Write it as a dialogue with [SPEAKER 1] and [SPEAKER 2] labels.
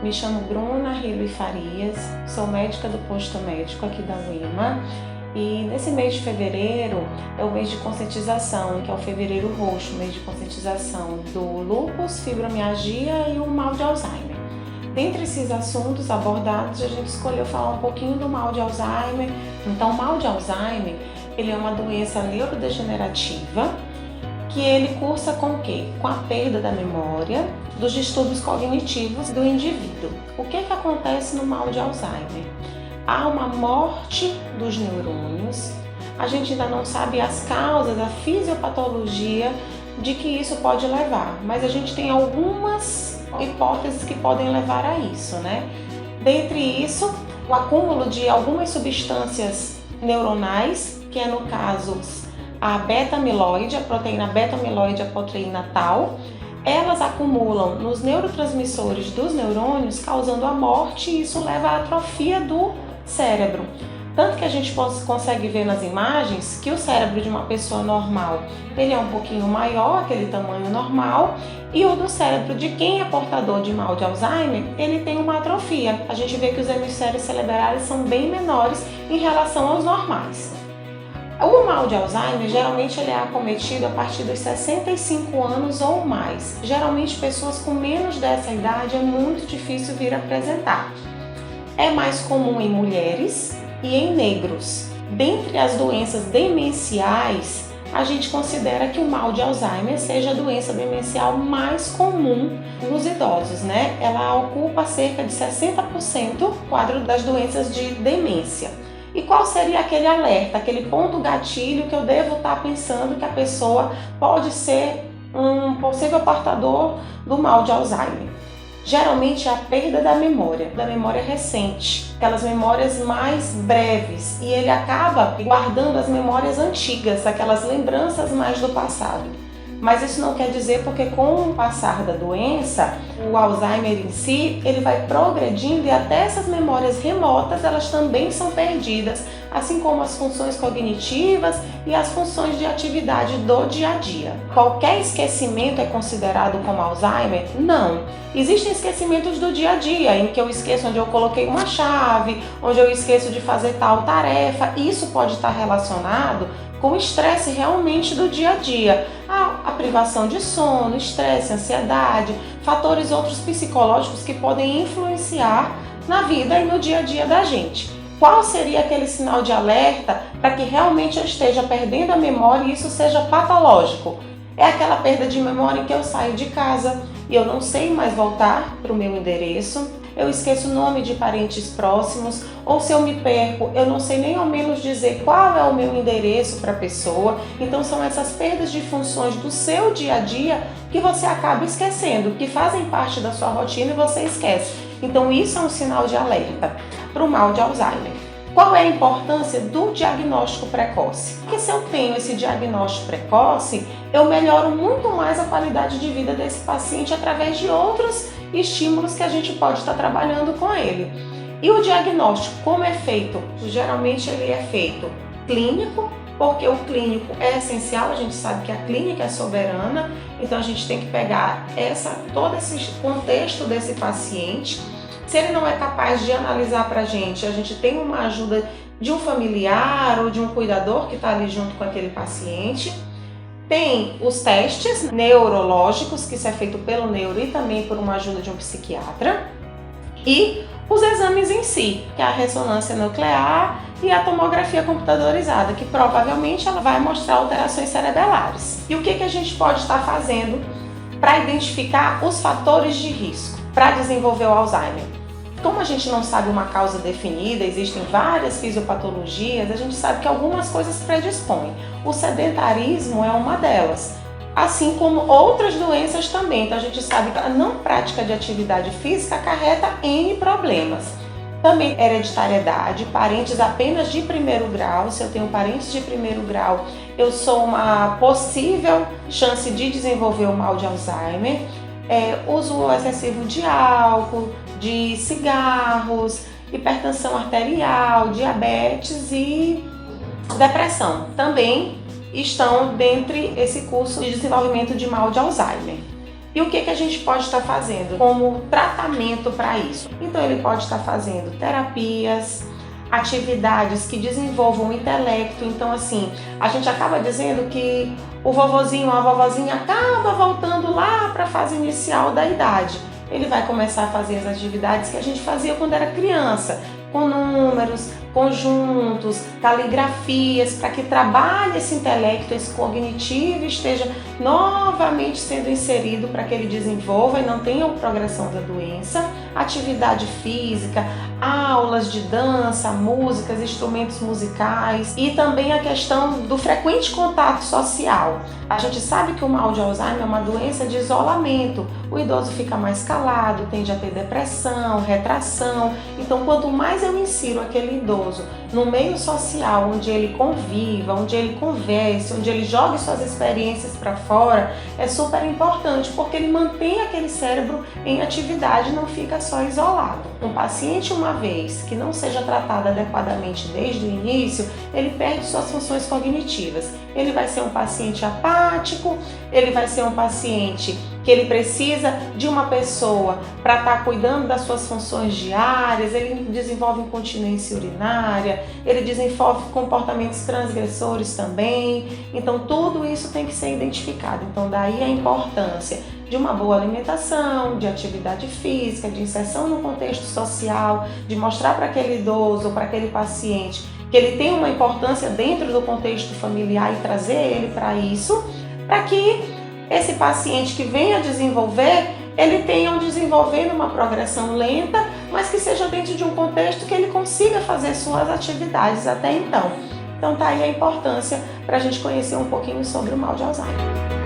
[SPEAKER 1] Me chamo Bruna Rilo Farias, sou médica do posto médico aqui da UEMA e nesse mês de fevereiro é o mês de conscientização, que é o fevereiro roxo, mês de conscientização do lúpus, fibromialgia e o mal de Alzheimer. Dentre esses assuntos abordados, a gente escolheu falar um pouquinho do mal de Alzheimer. Então, o mal de Alzheimer, ele é uma doença neurodegenerativa que ele cursa com o quê? Com a perda da memória, dos distúrbios cognitivos do indivíduo. O que acontece no mal de Alzheimer? Há uma morte dos neurônios, a gente ainda não sabe as causas, a fisiopatologia de que isso pode levar, mas a gente tem algumas hipóteses que podem levar a isso, né? Dentre isso, o acúmulo de algumas substâncias neuronais, que é no caso a beta-amiloide, a proteína beta-amiloide, a proteína tau, elas acumulam nos neurotransmissores dos neurônios, causando a morte, e isso leva à atrofia do cérebro. Tanto que a gente consegue ver nas imagens que o cérebro de uma pessoa normal, ele é um pouquinho maior, aquele tamanho normal, e o do cérebro de quem é portador de mal de Alzheimer, ele tem uma atrofia. A gente vê que os hemisférios cerebrais são bem menores em relação aos normais. O mal de Alzheimer, geralmente ele é acometido a partir dos 65 anos ou mais. Geralmente pessoas com menos dessa idade é muito difícil vir apresentar. É mais comum em mulheres e em negros. Dentre as doenças demenciais, a gente considera que o mal de Alzheimer seja a doença demencial mais comum nos idosos, né? Ela ocupa cerca de 60% do quadro das doenças de demência. E qual seria aquele alerta, aquele ponto gatilho que eu devo estar pensando que a pessoa pode ser um possível portador do mal de Alzheimer? Geralmente é a perda da memória recente, aquelas memórias mais breves, e ele acaba guardando as memórias antigas, aquelas lembranças mais do passado. Mas isso não quer dizer porque com o passar da doença, o Alzheimer em si, ele vai progredindo e até essas memórias remotas, elas também são perdidas, assim como as funções cognitivas e as funções de atividade do dia a dia. Qualquer esquecimento é considerado como Alzheimer? Não. Existem esquecimentos do dia a dia, em que eu esqueço onde eu coloquei uma chave, onde eu esqueço de fazer tal tarefa. Isso pode estar relacionado com o estresse realmente do dia a dia. A privação de sono, estresse, ansiedade, fatores outros psicológicos que podem influenciar na vida e no dia a dia da gente. Qual seria aquele sinal de alerta para que realmente eu esteja perdendo a memória e isso seja patológico? É aquela perda de memória em que eu saio de casa e eu não sei mais voltar para o meu endereço, eu esqueço o nome de parentes próximos, ou se eu me perco, eu não sei nem ao menos dizer qual é o meu endereço para a pessoa. Então são essas perdas de funções do seu dia a dia que você acaba esquecendo, que fazem parte da sua rotina e você esquece. Então isso é um sinal de alerta para o mal de Alzheimer. Qual é a importância do diagnóstico precoce? Porque se eu tenho esse diagnóstico precoce, eu melhoro muito mais a qualidade de vida desse paciente através de outros estímulos que a gente pode estar trabalhando com ele. E o diagnóstico, como é feito? Geralmente ele é feito clínico, porque o clínico é essencial, a gente sabe que a clínica é soberana, então a gente tem que pegar todo esse contexto desse paciente. Se ele não é capaz de analisar para a gente tem uma ajuda de um familiar ou de um cuidador que está ali junto com aquele paciente. Tem os testes neurológicos, que isso é feito pelo neuro e também por uma ajuda de um psiquiatra. E os exames em si, que é a ressonância nuclear e a tomografia computadorizada, que provavelmente ela vai mostrar alterações cerebelares. E o que a gente pode estar fazendo para identificar os fatores de risco para desenvolver o Alzheimer? Como a gente não sabe uma causa definida, existem várias fisiopatologias, a gente sabe que algumas coisas predispõem. O sedentarismo é uma delas, assim como outras doenças também. Então a gente sabe que a não prática de atividade física acarreta N problemas. Também hereditariedade, parentes apenas de primeiro grau. Se eu tenho parentes de primeiro grau, eu sou uma possível chance de desenvolver o mal de Alzheimer. Uso excessivo de álcool, de cigarros, hipertensão arterial, diabetes e depressão. Também estão dentre esse curso de desenvolvimento de mal de Alzheimer. E o que a gente pode estar fazendo como tratamento para isso? Então ele pode estar fazendo terapias, atividades que desenvolvam o intelecto. Então assim, a gente acaba dizendo que o vovozinho ou a vovozinha acaba voltando lá para a fase inicial da idade. Ele vai começar a fazer as atividades que a gente fazia quando era criança, com números, conjuntos, caligrafias, para que trabalhe esse intelecto, esse cognitivo e esteja novamente sendo inserido para que ele desenvolva e não tenha progressão da doença. Atividade física, aulas de dança, músicas, instrumentos musicais e também a questão do frequente contato social. A gente sabe que o mal de Alzheimer é uma doença de isolamento. O idoso fica mais calado, tende a ter depressão, retração. Então, quanto mais eu insiro aquele idoso no meio social, onde ele conviva, onde ele converse, onde ele jogue suas experiências para fora, é super importante, porque ele mantém aquele cérebro em atividade e não fica só isolado. Um paciente, uma vez que não seja tratado adequadamente desde o início, ele perde suas funções cognitivas. Ele vai ser um paciente apático, ele vai ser um paciente que ele precisa de uma pessoa para estar cuidando das suas funções diárias, ele desenvolve incontinência urinária, ele desenvolve comportamentos transgressores também. Então tudo isso tem que ser identificado. Então daí a importância de uma boa alimentação, de atividade física, de inserção no contexto social, de mostrar para aquele idoso ou para aquele paciente que ele tem uma importância dentro do contexto familiar e trazer ele para isso, para que esse paciente que venha desenvolver, ele tenha um desenvolver numa progressão lenta, mas que seja dentro de um contexto que ele consiga fazer suas atividades até então. Então tá aí a importância para a gente conhecer um pouquinho sobre o mal de Alzheimer.